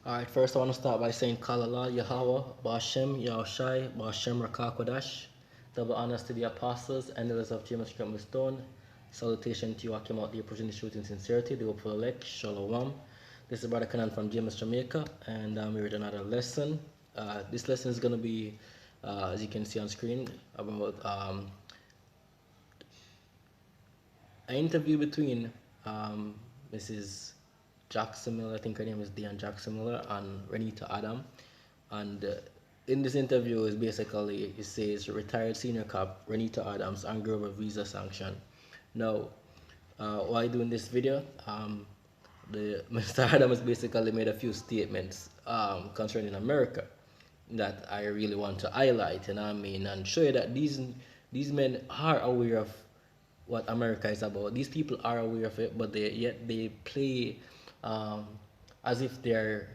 Alright, first I want to start by saying Kalala, Yahweh, Bashem, Yahushai, Bashem, Rakakwadash. Double honors to the apostles and elders of James Crum Stone. Salutation to you, I came out there preaching the truth in sincerity, the hopeful elect, Shalom. This is Brother Canan from James, Jamaica, and I'm here with another lesson. This lesson is going to be, as you can see on screen, about an interview between Mrs. Jackson Miller, I think her name is Diane Jackson Miller, and Reneto Adam. And in this interview, is basically it says retired senior cop Reneto Adams angry over visa sanction. Now, why doing this video? The Mr. Adams basically made a few statements concerning America that I really want to highlight, and I mean, and show you that these men are aware of what America is about. These people are aware of it, but yet they play um, as if they are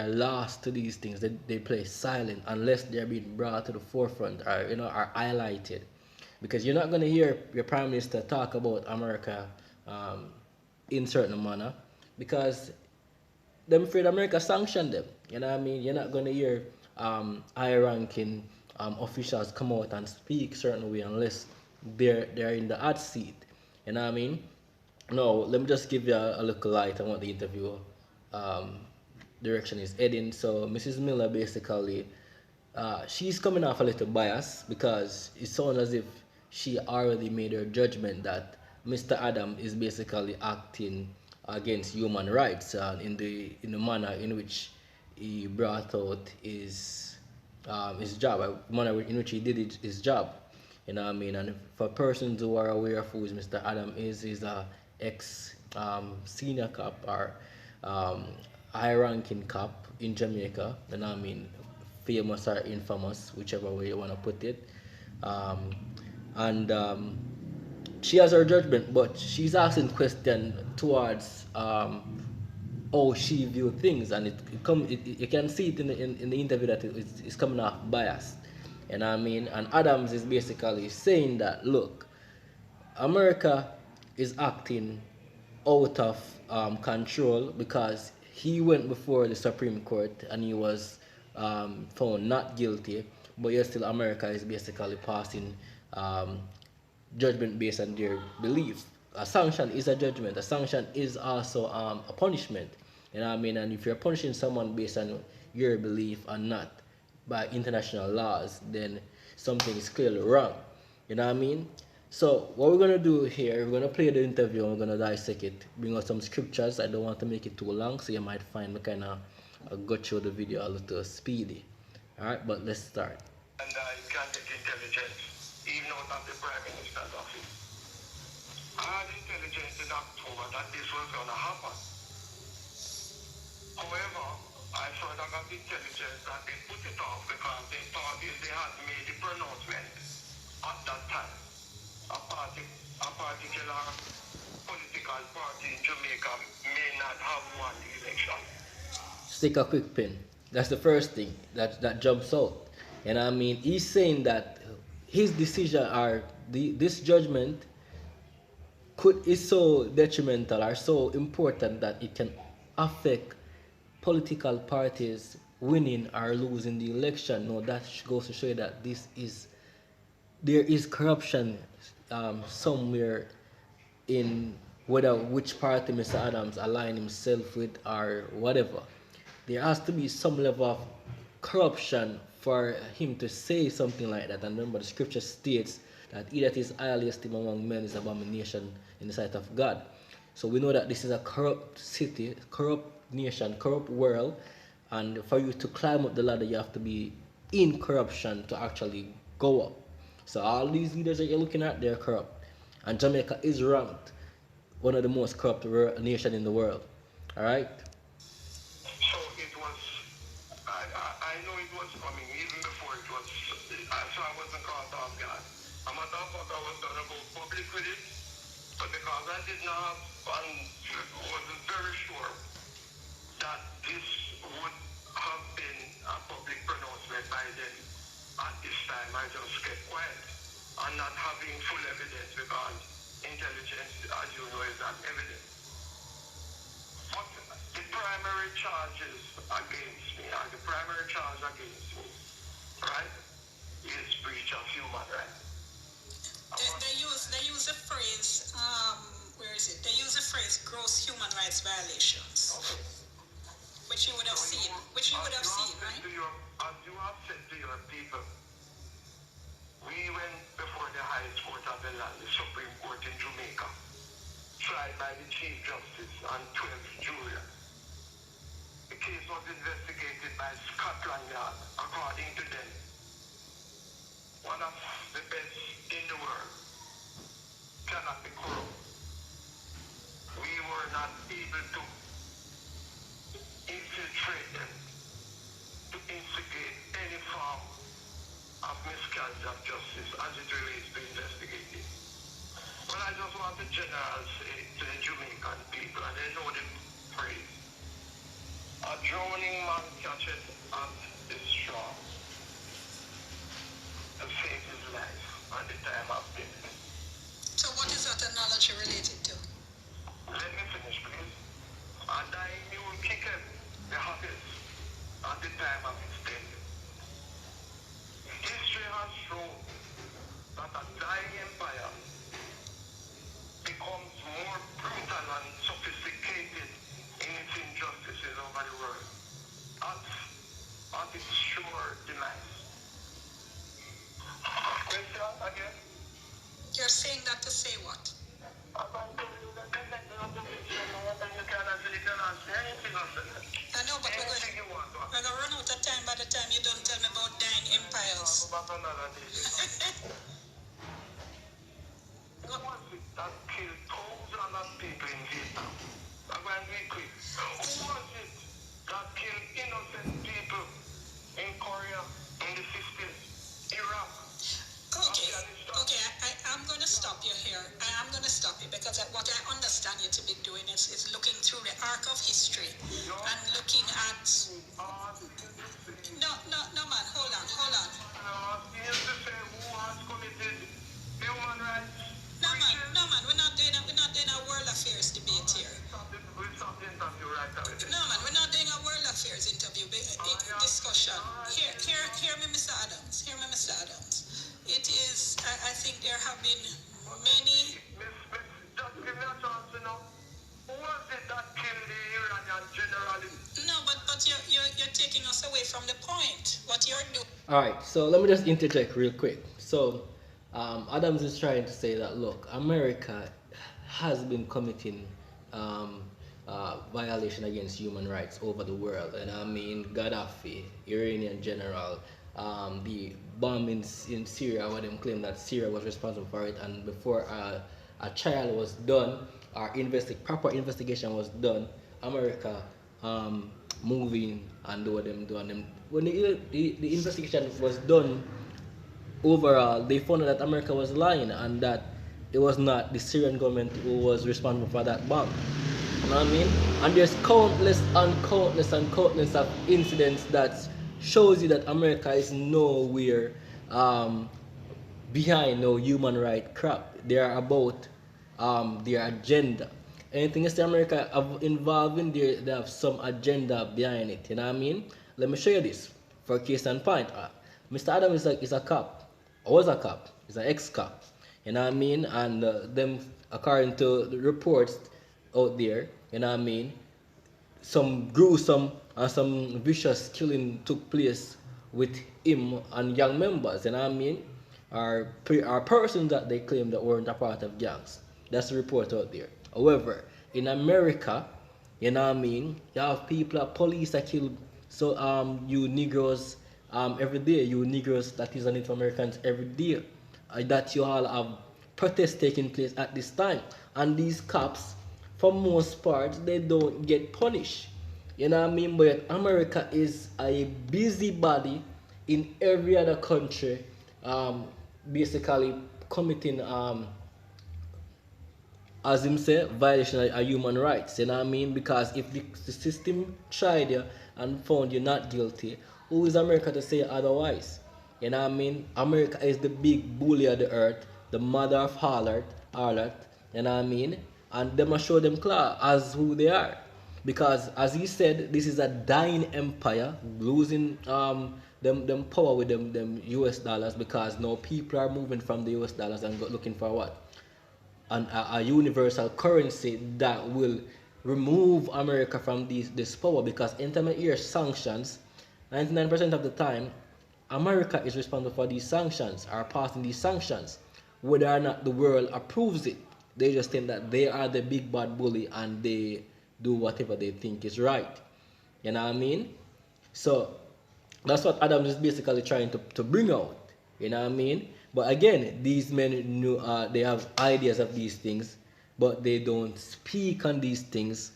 lost to these things. They play silent unless they're being brought to the forefront or are highlighted. Because you're not going to hear your prime minister talk about America in certain manner, because them afraid America sanction them. You know what I mean? You're not going to hear high-ranking officials come out and speak certain way unless they're in the hot seat. You know what I mean? No, let me just give you a little light on what the interview um, direction is heading. So Mrs. Miller basically, she's coming off a little biased because it sounds as if she already made her judgment that Mr. Adam is basically acting against human rights in the manner in which he brought out his job, manner in which he did his job. You know what I mean? And for persons who are aware of who is Mr. Adam is, he's a ex senior cop or um, high ranking cop in Jamaica. You know what I mean? Famous or infamous, whichever way you want to put it. Um, and she has her judgment, but she's asking question towards how she view things, and you can see it in the interview that it's coming off biased. You know what I mean? And Adams is basically saying that, look, America is acting out of control because he went before the Supreme Court and he was found not guilty, but yet still America is basically passing um, judgment based on their belief. A sanction is a judgment. A sanction is also a punishment. You know what I mean? And if you're punishing someone based on your belief and not by international laws, then something is clearly wrong. You know what I mean? So what we're gonna do here, we're gonna play the interview and we're gonna dissect it, bring out some scriptures. I don't want to make it too long, so you might find me kind of go through the video a little speedy. All right, but let's start. And you can get intelligence, even out of the Prime Minister's office. I had intelligence in October that this was going to happen. However, I further got intelligence that they put it off because they thought if they had made the pronouncement at that time, a particular political party in Jamaica may not have won the election. Stick a quick pin. That's the first thing that jumps out. And I mean, he's saying that his decision or this judgment is so detrimental or so important that it can affect political parties winning or losing the election. No, that goes to show you that there is corruption somewhere in whether which party Mr. Adams align himself with or whatever. There has to be some level of corruption for him to say something like that. And remember, the scripture states that he that is highly esteemed among men is abomination in the sight of God. So we know that this is a corrupt city, corrupt nation, corrupt world, and for you to climb up the ladder, you have to be in corruption to actually go up. So all these leaders that you're looking at, they're corrupt, and Jamaica is ranked one of the most corrupt nation in the world. All right. So it was, I know it was coming even before it was, so I wasn't caught off guard. A matter of fact, I was going to go public with it, but because I did not have, and wasn't very sure that this would have been a public pronouncement by then, at this time I just kept quiet and not having full evidence because intelligence, as you know, is not evidence. But the primary charges against me, or the primary charge against me, right, is breach of human rights. They use the phrase, where is it? They use the phrase gross human rights violations. Okay. Which you would have seen. Which you would have seen, right? As you have said to your people, we went before the highest court of the land, the Supreme Court in Jamaica, tried by the Chief Justice and 12 jurors. The case was investigated by Scotland Yard, according to them, one of the best in the world, cannot be corrupt. We were not able to infiltrate them, to instigate any form of miscarriage of justice as it relates to investigating. Well, I just want the general say to the Jamaican people, and they know the phrase, a drowning man catches at the straw to save his life at the time of death. So what is that analogy related to? Let me finish, please. A dying mule kicketh the hottest at the time of its death. History has shown that a dying empire becomes more brutal and sophisticated in its injustices over the world at its sure demise. Question again? You're saying that to say what? I'm going to tell you that you can answer anything else. I know, but we're going to run out of time by the time you don't tell me about dying empires. Who was it that killed thousands of people in Vietnam? I'm going to be quick. Who was it that killed innocent people in Korea in the 50s, Iraq? Okay, I'm going to stop you here. I'm going to stop you because what I understand you to be doing is looking through the arc of history and looking at... No, man, hold on. He used to say who has committed human rights. No, man, we're not doing a world affairs debate here. We'll stop the interview right away. No, man, we're not doing a world affairs interview discussion. Hear me, Mr. Adams. It is, I think there have been many... Just give me a chance to know. Who was it that killed the Iranian general? No, but you're taking us away from the point. What you're doing... Alright, so let me just interject real quick. So, Adams is trying to say that, look, America has been committing violation against human rights over the world. And I mean, Gaddafi, Iranian general, the bomb in Syria, where they claim that Syria was responsible for it, and before a trial was done, or proper investigation was done, America moving and doing them. When the investigation was done, overall, they found out that America was lying and that it was not the Syrian government who was responsible for that bomb. You know what I mean? And there's countless of incidents that shows you that America is nowhere behind no human right crap. They are about their agenda. Anything is America involved in, they have some agenda behind it. You know what I mean? Let me show you this for case in point. Mr. Adam is a cop. I was a cop. He's an ex-cop. You know what I mean? And them, according to the reports out there, you know what I mean, some gruesome and some vicious killing took place with him and young members, you know what I mean, are persons that they claim that weren't a part of gangs. That's the report out there. However, in America, you know what I mean, you have people, police that kill you Negroes every day, you Negroes that is Native Americans every day. That you all have protests taking place at this time. And these cops, for most part, they don't get punished. You know what I mean? But America is a busybody in every other country, basically committing, as him say, violation of human rights. You know what I mean? Because if the system tried you and found you not guilty, who is America to say otherwise? You know what I mean? America is the big bully of the earth, the mother of harlot, you know what I mean? And they must show them claw as who they are. because as he said, this is a dying empire losing them power with them US dollars, because now people are moving from the US dollars and looking for what, a universal currency that will remove America from this power. Because anytime I hear sanctions, 99% of the time, America is responsible for these sanctions or passing these sanctions, whether or not the world approves it. They just think that they are the big bad bully and they do whatever they think is right. You know what I mean? So that's what Adams is basically trying to bring out. You know what I mean? But again, these men knew, they have ideas of these things, but they don't speak on these things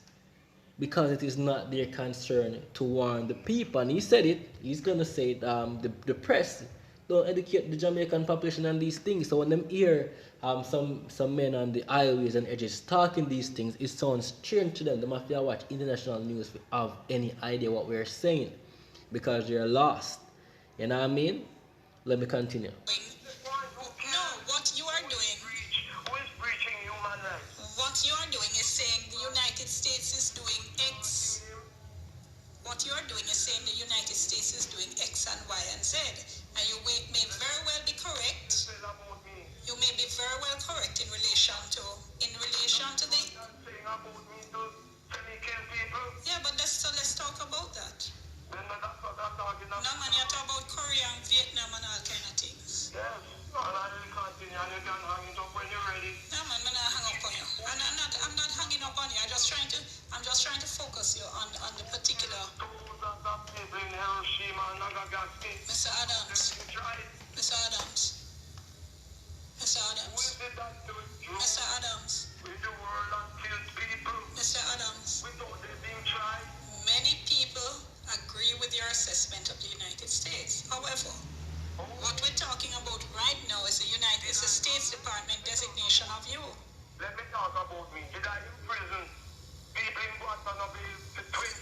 because it is not their concern to warn the people. And he said it. He's gonna say it. The press don't educate the Jamaican population on these things. So when them hear some men on the highways and edges talking these things, it sounds strange to them. They must watch international news to have any idea what we're saying, because they're lost. You know what I mean? Let me continue. No, what you are doing. Who is breaching human rights? What you are doing is saying the United States is doing X. What you are doing is saying the United States is doing X and Y and Z. And you may very well be correct. You may be very well correct in relation to the. Yeah, but let's talk about that. No man, you talk about Korea and Vietnam and all kind of things. Yes, and I will continue and you can hang it up when you're ready. No man, I'm not hang up on you. And I'm not hanging up on you. I'm just trying to focus you on the particular. Mr. Adams. Mr. Adams. Mr. Adams. Mr. Adams. Mr. Adams. Many people agree with your assessment of the United States. However, what we're talking about right now is the States Department designation of you. Let me talk about me. Did I imprison people in Guantanamo Bay?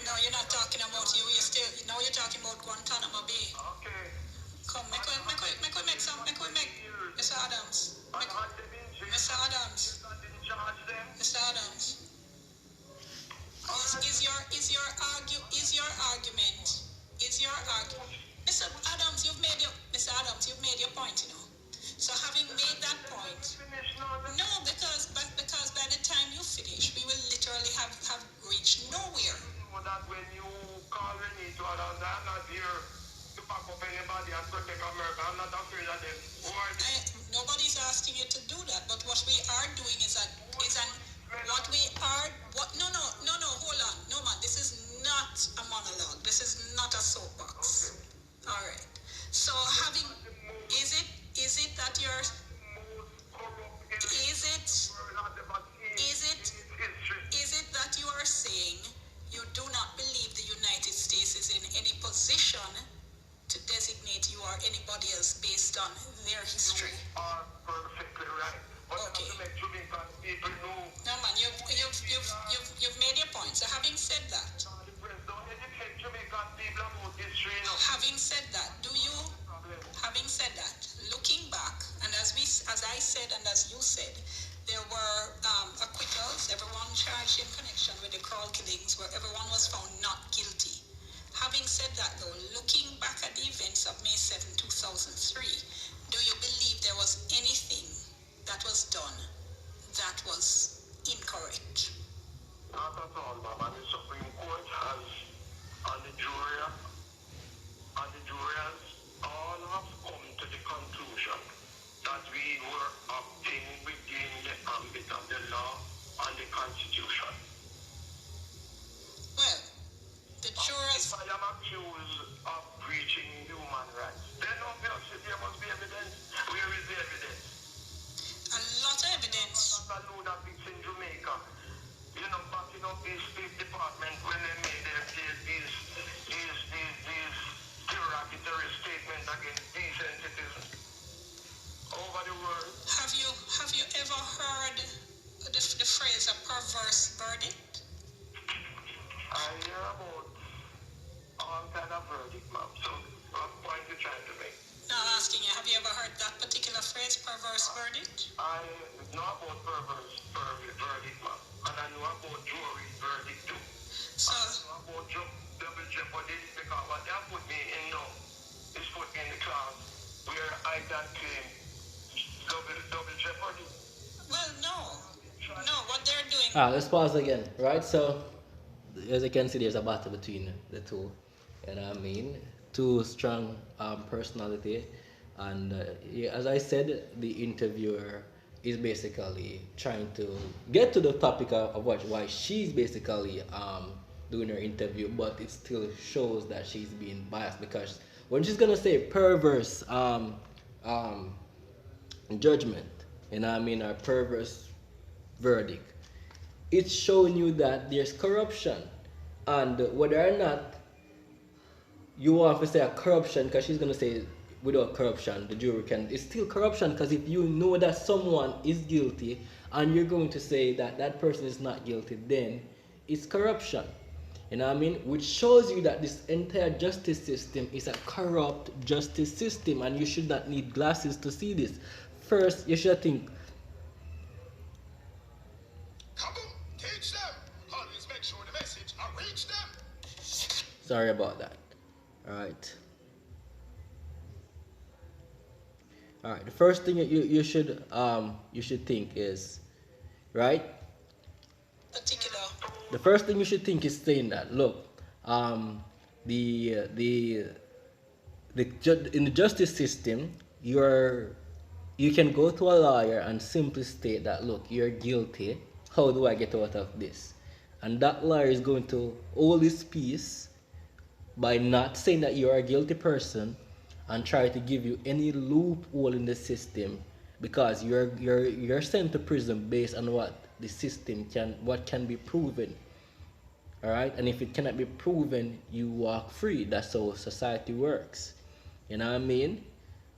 No, you're not talking about you. You're talking about Guantanamo Bay. Okay. Come, make Mr. Adams. Mr. Adams. Mr. Adams. Is your argument? Mr. Adams, you've made your point, you know. So having made that point, no, because by the time you finish, we will literally have reached nowhere. That when you call Reneto, I'm not here to back up anybody and protect America. I'm not afraid of them. Nobody's asking you to do that, but what we are doing hold on. No man, this is not a monologue. This is not a soapbox. Okay. All right. So is it that you're that you are saying you do not believe the United States is in any position to designate you or anybody else based on their history? You are perfectly right. But okay. To make Jamaican people know. No man, you've made your point. So having said that, having said that, looking back, and as I said and as you said, there were acquittals, everyone charged in connection with the Kroll killings, where everyone was found not guilty. Having said that though, looking back at the events of May 7, 2003, do you believe there was anything that was done that was incorrect? Not at all, ma'am. And the Supreme Court has, and the jury has all have come to the conclusion that we were acting within the ambit of the law and the Constitution. Well, the jurors... If I am accused of breaching human rights, then obviously there must be evidence. Where is the evidence? A lot of evidence. I know that it's in Jamaica. You know, backing up the State Department when they made these derogatory statements against decent citizens over the world. Have you ever heard the phrase a perverse verdict? I hear about all kind of verdict, ma'am. So what point you trying to make? No, I'm asking you, have you ever heard that particular phrase, perverse verdict? I know about perverse verdict, ma'am. And I know about jury verdict too. So, about double jeopardy because what they have put me in now is put me in the class where I can claim double jeopardy. well, no. No, what they're doing. Let's pause again, right? So, as you can see, there's a battle between the two. You know what I mean? Two strong personality, and yeah, as I said, the interviewer is basically trying to get to the topic of why she's basically doing her interview, but it still shows that she's being biased because when she's gonna say perverse um, judgment, you know what I mean, or perverse verdict, it's showing you that there's corruption, and whether or not you want to say a corruption, because she's gonna say without corruption the jury can, it's still corruption, because if you know that someone is guilty and you're going to say that that person is not guilty, then it's corruption. You know what I mean? Which shows you that this entire justice system is a corrupt justice system, and you should not need glasses to see this. First, you should think, Come on, teach them. Always make sure the message will reach them. sorry about that. All right, the first thing you should think is, right, Particular. the first thing you should think is saying that, look, um the in the justice system, you can go to a lawyer and simply state that, look, you're guilty, how do I get out of this? And that lawyer is going to hold his peace by not saying that you're a guilty person and try to give you any loophole in the system, because you're sent to prison based on what the system can be proven. All right, and if it cannot be proven, you walk free. That's how society works. You know what I mean?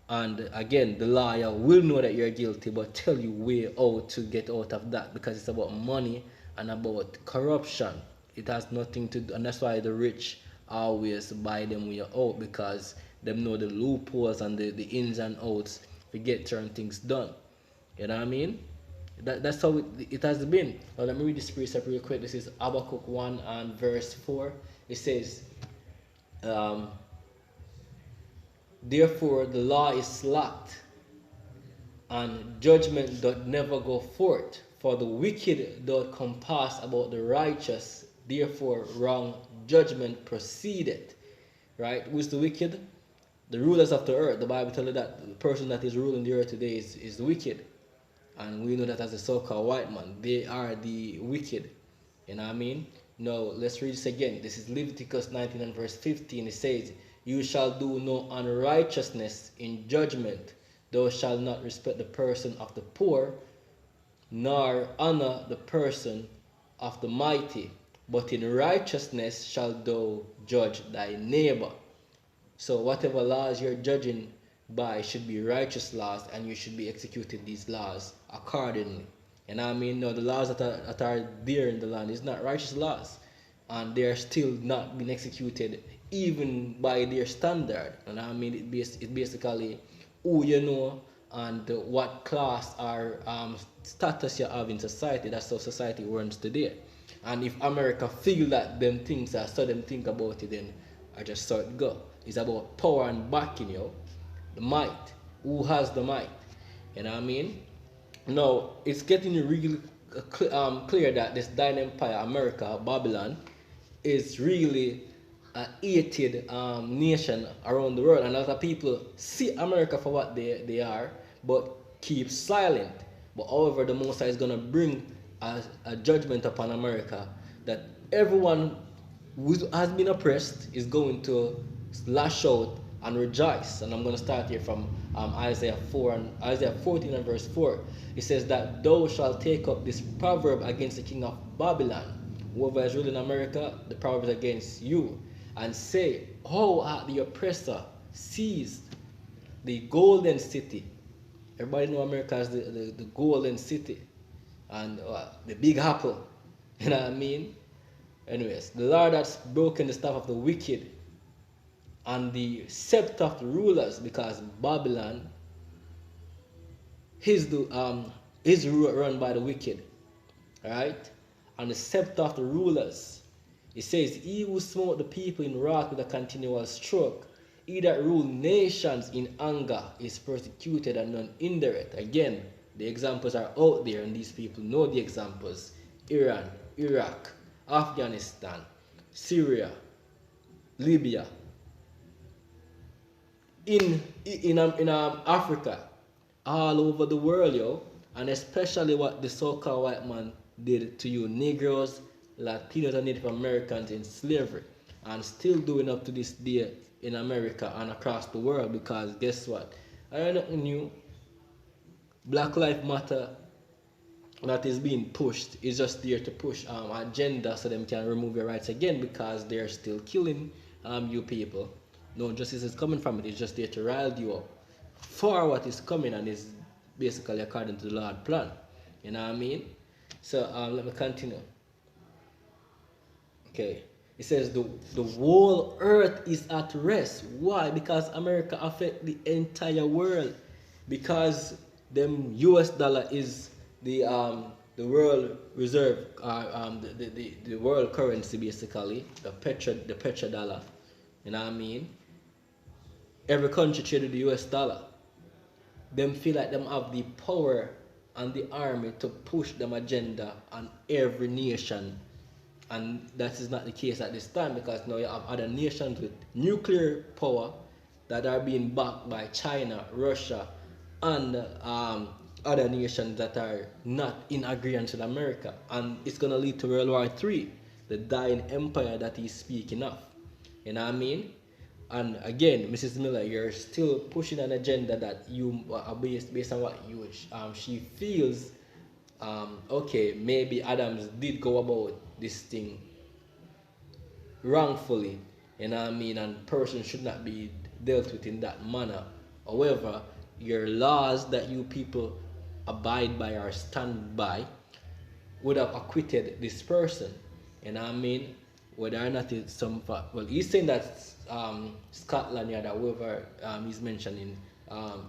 And again, the lawyer will know that you're guilty, but tell you way how to get out of that, because it's about money and about corruption. It has nothing to do, and that's why the rich always buy them way out, because them know the loopholes and the ins and outs to get certain things done. You know what I mean? That's how it has been. Now let me read this precept real quick. This is Habakkuk 1 and verse 4. It says, um, therefore the law is slacked, and judgment doth never go forth. For the wicked doth compass about the righteous, therefore wrong judgment proceedeth. Right? Who's the wicked? The rulers of the earth. The Bible tells you that the person that is ruling the earth today is wicked. And we know that as a so-called white man, they are the wicked. You know what I mean? Now, let's read this again. This is Leviticus 19 and verse 15. It says, you shall do no unrighteousness in judgment. Thou shalt not respect the person of the poor, nor honor the person of the mighty. But in righteousness shalt thou judge thy neighbor. So whatever laws you're judging by should be righteous laws, and you should be executing these laws accordingly. And I mean, no, the laws that are there in the land is not righteous laws, and they are still not being executed even by their standard. And I mean, it's basically who you know and what class or status you have in society. That's how society runs today. And if America feel that them things are so them think about it, then I just saw it go. It's about power and backing, yo. The might. Who has the might? You know what I mean? Now, it's getting really clear that this Dine Empire, America, Babylon, is really a hated nation around the world. And a lot of people see America for what they are, but keep silent. But however, the Most High is going to bring a judgment upon America, that everyone who has been oppressed is going to lash out and rejoice. And I'm going to start here from Isaiah 14 and verse 4. It says that thou shalt take up this proverb against the king of Babylon. Whoever is ruling America, the proverb is against you. And say, how hath the oppressor seized the golden city? Everybody know America as the golden city, and the big apple. You know what I mean? Anyways, the Lord has broken the staff of the wicked and the scepter of the rulers, because Babylon is run by the wicked, right? And the scepter of the rulers It says, he who smote the people in wrath with a continual stroke, he that rule nations in anger is persecuted and none hinder it. Again, the examples are out there and these people know the examples. Iran, Iraq, Afghanistan, Syria, Libya, in Africa, all over the world, yo, and especially what the so-called white man did to you Negroes, Latinos, and Native Americans in slavery, and still doing up to this day in America and across the world. Because guess what? I don't know nothing new. Black Lives Matter that is being pushed is just there to push agenda so them can remove your rights again because they're still killing you people. No justice is coming from it. It's just there to rile you up for what is coming and is basically according to the Lord plan. You know what I mean? So let me continue. Okay. It says the whole earth is at rest. Why? Because America affect the entire world. Because them US dollar is the world reserve, the world currency basically, the petrodollar. You know what I mean? Every country traded the US dollar. Them feel like them have the power and the army to push them agenda on every nation. And that is not the case at this time because now you have other nations with nuclear power that are being backed by China, Russia, and other nations that are not in agreement with America. And it's going to lead to World War III, the dying empire that he's speaking of. You know what I mean? And again, Mrs. Miller, you're still pushing an agenda that you are based on what you she feels. Okay, maybe Adams did go about this thing wrongfully, you know what I mean, and person should not be dealt with in that manner. However, your laws that you people abide by or stand by would have acquitted this person, you know what I mean, whether or not it's some fact. Well, he's saying that Scotland Yard or whoever he's mentioning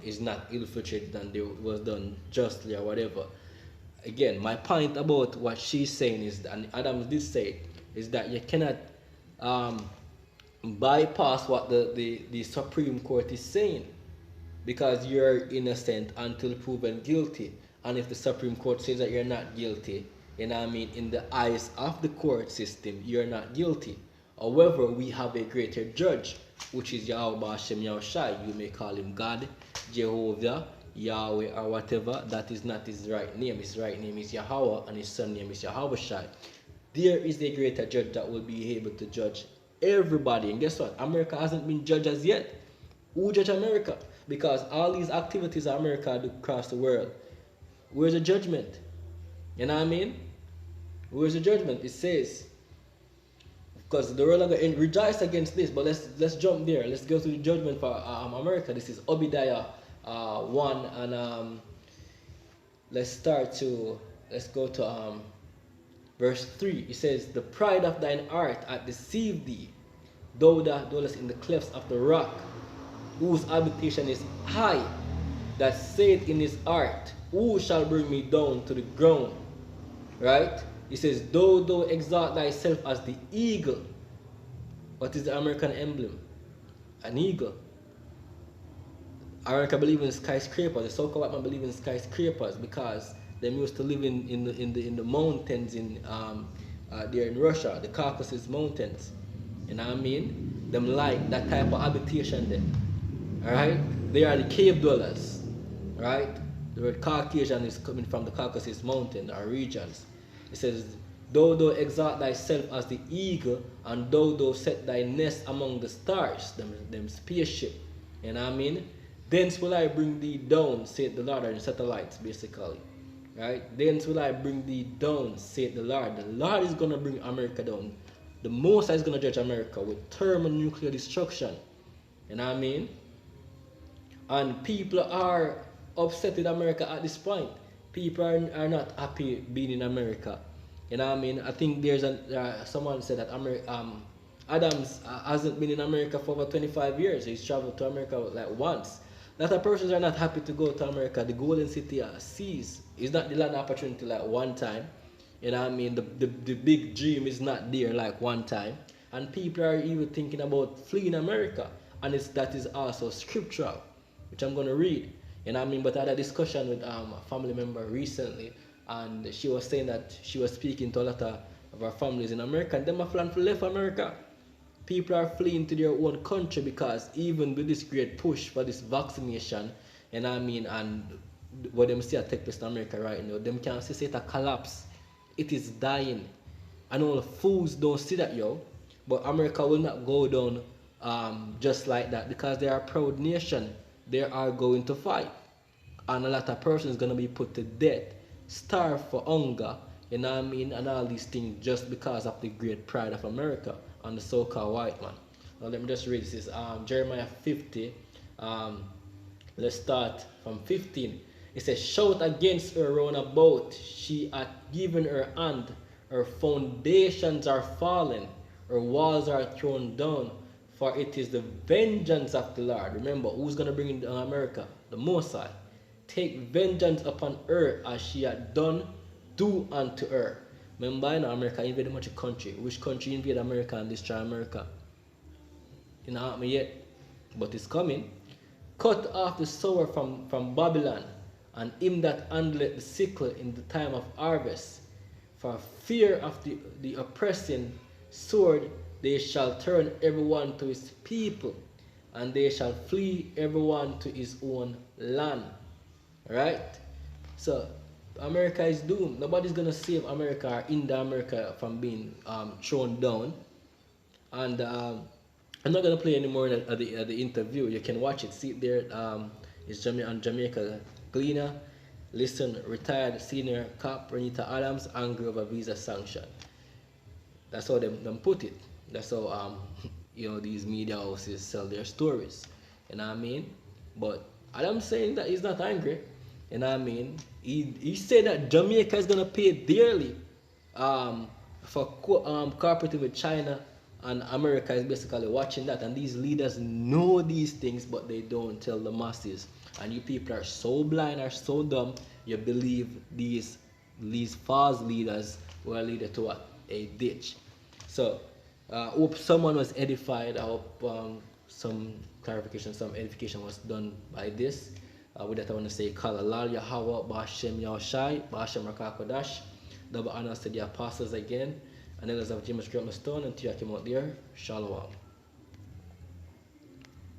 is not infiltrated and it was done justly or whatever. Again, my point about what she's saying is, and Adams did say, is that you cannot bypass what the Supreme Court is saying because you're innocent until proven guilty. And if the Supreme Court says that you're not guilty, you know what I mean, in the eyes of the court system, you're not guilty. However, we have a greater judge, which is Yahweh Hashem Yahushai. You may call him God, Jehovah, Yahweh, or whatever. That is not his right name. His right name is Yahweh, and his son name is Yahushai. There is a greater judge that will be able to judge everybody. And guess what? America hasn't been judged as yet. Who judge America? Because all these activities that America do across the world, where's the judgment? You know what I mean? Where's the judgment? It says, because the world are going to rejoice against this, but let's jump there. Let's go to the judgment for America. This is Obadiah 1, and let's go to verse 3. It says, the pride of thine heart hath deceived thee, thou that dwellest in the clefts of the rock, whose habitation is high, that saith in his heart, who shall bring me down to the ground? Right? It says, thou exalt thyself as the eagle. What is the American emblem? An eagle. America believe in skyscrapers. The so-called white man believe in skyscrapers because they used to live in the mountains there in Russia, the Caucasus Mountains. You know what I mean? Them like that type of habitation there. Alright? They are the cave dwellers. Right? The word Caucasian is coming from the Caucasus Mountain or regions. It says, thou exalt thyself as the eagle, and thou set thy nest among the stars, them spaceship. You know what I mean? Thence will I bring thee down, saith the Lord, or satellites basically. Right? Thence will I bring thee down, saith the Lord. The Lord is going to bring America down. The Most High is going to judge America with thermonuclear destruction. You know what I mean? And people are upset with America at this point. People are not happy being in America. You know what I mean? I think there's someone said that Adams hasn't been in America for over 25 years. He's traveled to America like once. A lot of persons are not happy to go to America. The golden city sees. It's not the land opportunity like one time. You know what I mean? The big dream is not there like one time. And people are even thinking about fleeing America. And that is also scriptural, which I'm going to read. You know what I mean? But I had a discussion with a family member recently, and she was saying that she was speaking to a lot of her families in America, and them have planned to leave America. People are fleeing to their own country because even with this great push for this vaccination, you know what I mean, and what them see a take place in America right now, them can see it a collapse. It is dying. I know the fools don't see that, yo, but America will not go down just like that because they are a proud nation. They are going to fight, and a lot of persons gonna be put to death, starve for hunger, you know what I mean, and all these things just because of the great pride of America and the so-called white man. Now let me just read this. This is Jeremiah 50. Um, let's start from 15. It says, "Shout against her round about. She hath given her hand. Her foundations are fallen. Her walls are thrown down. For it is the vengeance of the Lord." Remember, who's going to bring in America? The Mosai. "Take vengeance upon her as she had done, do unto her." Remember, you know, America invaded much country. Which country invade America and destroy America? It not happened yet, but it's coming. "Cut off the sower from Babylon, and him that handleth the sickle in the time of harvest. For fear of the oppressing sword, they shall turn everyone to his people, and they shall flee everyone to his own land." Right? So America is doomed. Nobody's gonna save America or hinder America from being thrown down. And I'm not gonna play anymore at the interview. You can watch it, see it there. It's on Jamaica Gleaner. Listen, retired senior cop Reneto Adams angry over visa sanction. That's how them put it. That's how these media houses sell their stories. You know what I mean? But Adams saying that he's not angry. You know what I mean? He said that Jamaica is gonna pay dearly for cooperating with China, and America is basically watching that. And these leaders know these things, but they don't tell the masses. And you people are so blind or so dumb, you believe these false leaders will lead to what? A ditch. So, hope someone was edified. I hope some clarification, some edification was done by this. With that, I want to say, Kalalal Yahweh, Bashem Yahushai, Bashem Rakakodash. Double honors to the apostles again, and elders of James Stone, and to you came out there. Shalom.